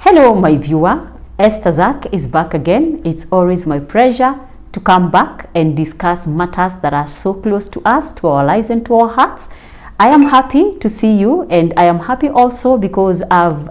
Hello, my viewer. Esther Zak is back again. It's always my pleasure to come back and discuss matters that are so close to us, to our lives and to our hearts. I am happy to see you, and I am happy also because I've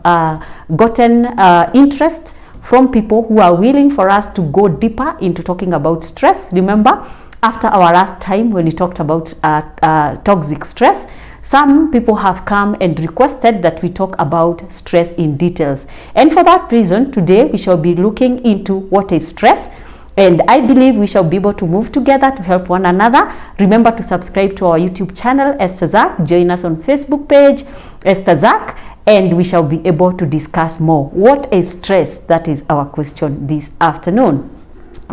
gotten interest from people who are willing for us to go deeper into talking about stress. Remember, after our last time when we talked about toxic stress, some people have come and requested that we talk about stress in details. And for that reason, today we shall be looking into what is stress. And I believe we shall be able to move together to help one another. Remember to subscribe to our YouTube channel, Esther Zak. Join us on Facebook page, Esther Zak, and we shall be able to discuss more. What is stress? That is our question this afternoon.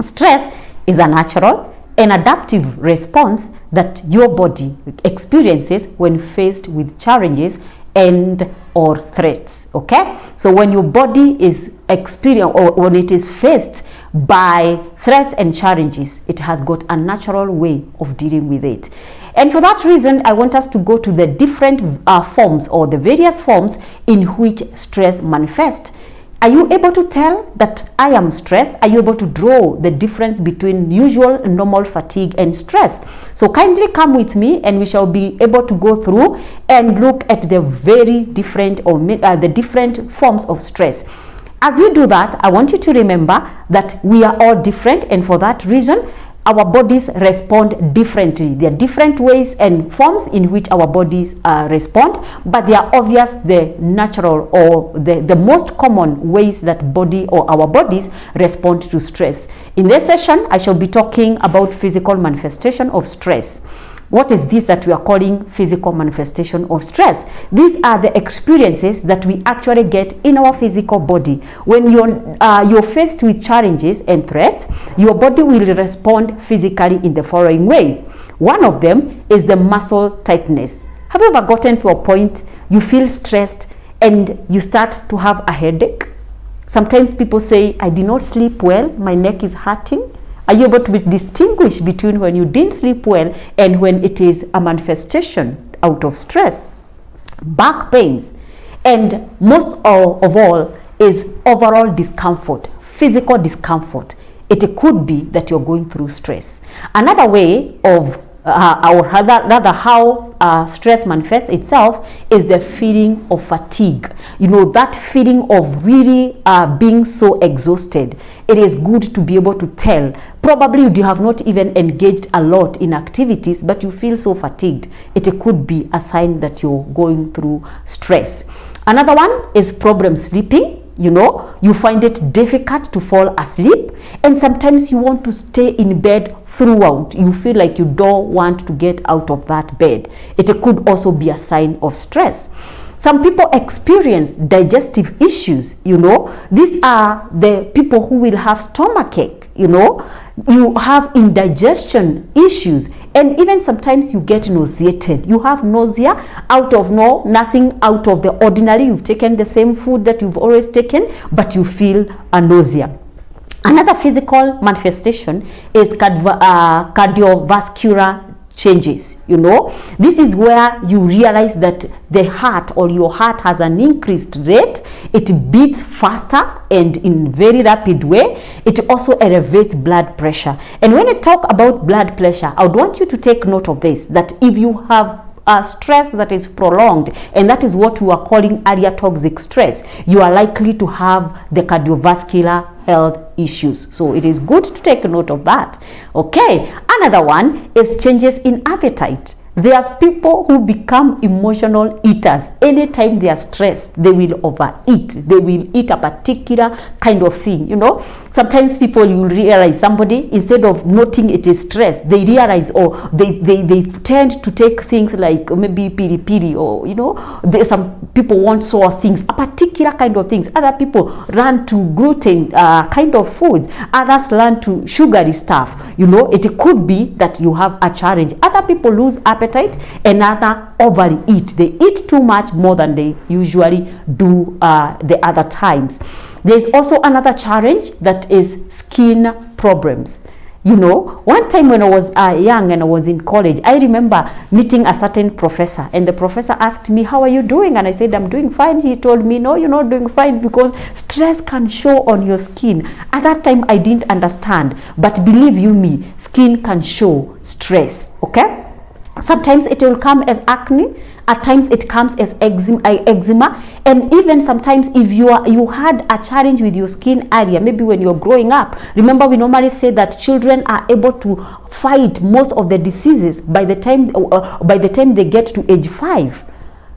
Stress is a natural and adaptive response that your body experiences when faced with challenges and or threats. Okay, so when your body is experiencing or when it is faced by threats and challenges, it has got a natural way of dealing with it. And for that reason, I want us to go to the different forms or the various forms in which stress manifests. Are you able to tell that I am stressed? Are you able to draw the difference between usual and normal fatigue and stress? So kindly come with me and we shall be able to go through and look at the very different or the different forms of stress. As we do that, I want you to remember that we are all different, and for that reason, our bodies respond differently. There are different ways and forms in which our bodies respond, but they are obvious the natural or the most common ways that body or our bodies respond to stress. In this session, I shall be talking about physical manifestation of stress. What is this that we are calling physical manifestation of stress? These are the experiences that we actually get in our physical body. When you're faced with challenges and threats, your body will respond physically in the following way. One of them is the muscle tightness. Have you ever gotten to a point you feel stressed and you start to have a headache? Sometimes people say, I did not sleep well, my neck is hurting. Are you able to distinguish between when you didn't sleep well and when it is a manifestation out of stress? Back pains, and most of all is overall discomfort, physical discomfort. It could be that you're going through stress. Another way of or rather how stress manifests itself is the feeling of fatigue. You know, that feeling of really being so exhausted. It is good to be able to tell. Probably you have not even engaged a lot in activities, but you feel so fatigued. It could be a sign that you're going through stress. Another one is problem sleeping. You know, you find it difficult to fall asleep, and sometimes you want to stay in bed throughout. You feel like you don't want to get out of that bed. It could also be a sign of stress. Some people experience digestive issues. You know, these are the people who will have stomachache. You know, you have indigestion issues, and even sometimes you get nauseated. You have nausea out of nothing out of the ordinary. You've taken the same food that you've always taken, but you feel a nausea. Another physical manifestation is cardiovascular changes. You know, this is where you realize that the heart or your heart has an increased rate. It beats faster and in very rapid way. It also elevates blood pressure. And when I talk about blood pressure, I would want you to take note of this, that if you have stress that is prolonged, and that is what we are calling earlier toxic stress, you are likely to have the cardiovascular health issues. So it is good to take note of that. Okay, another one is changes in appetite. There are people who become emotional eaters. Anytime they are stressed, they will overeat. They will eat a particular kind of thing. You know, sometimes people, you realize somebody, instead of noting it is stress, they realize, or they tend to take things like maybe piri piri, or you know, some people want sour things, a particular kind of things. Other people run to gluten kind of foods. Others run to sugary stuff. You know, it could be that you have a challenge. Other people lose appetite, and other overly eat. They eat too much, more than they usually do the other times. There's also another challenge that is skin problems. You know, one time when I was young and I was in college, I remember meeting a certain professor, and the professor asked me, how are you doing? And I said, I'm doing fine. He told me, no, you're not doing fine because stress can show on your skin. At that time, I didn't understand, but believe you me, skin can show stress, okay? Sometimes it will come as acne, at times it comes as eczema, and even sometimes if you had a challenge with your skin area, maybe when you're growing up. Remember, we normally say that children are able to fight most of the diseases by the time they get to age 5.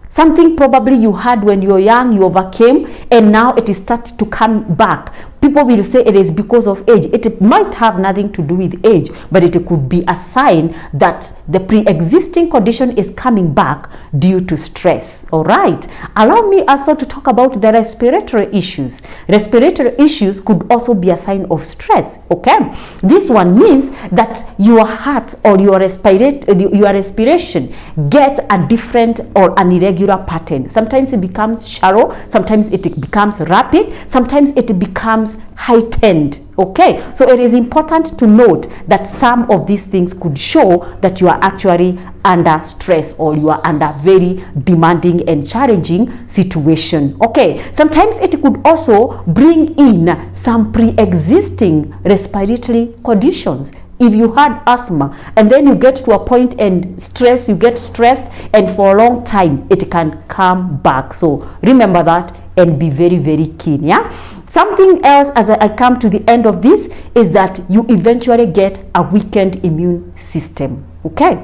Something probably you had when you were young, you overcame, and now it is starting to come back. People will say it is because of age. It might have nothing to do with age, but it could be a sign that the pre-existing condition is coming back due to stress. All right. Allow me also to talk about the respiratory issues. Respiratory issues could also be a sign of stress. Okay. This one means that your heart or your respiration gets a different or an irregular pattern. Sometimes it becomes shallow. Sometimes it becomes rapid. Sometimes it becomes heightened. Okay, so it is important to note that some of these things could show that you are actually under stress or you are under very demanding and challenging situation. Okay, sometimes it could also bring in some pre-existing respiratory conditions. If you had asthma and then you get to a point and you get stressed, and for a long time it can come back. So remember that and be very, very keen. Yeah. Something else as I come to the end of this is that you eventually get a weakened immune system. Okay.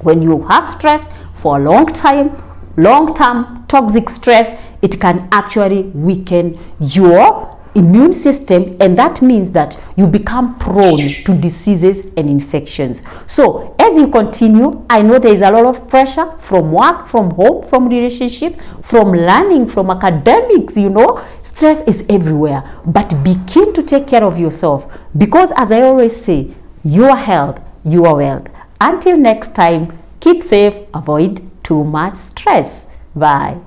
When you have stress for a long-term toxic stress, it can actually weaken your immune system, and that means that you become prone to diseases and infections. So as you continue, I know there is a lot of pressure from work, from home, from relationships, from learning, from academics. You know, stress is everywhere, but be keen to take care of yourself, because as I always say, your health, your wealth. Until next time, keep safe, avoid too much stress. Bye.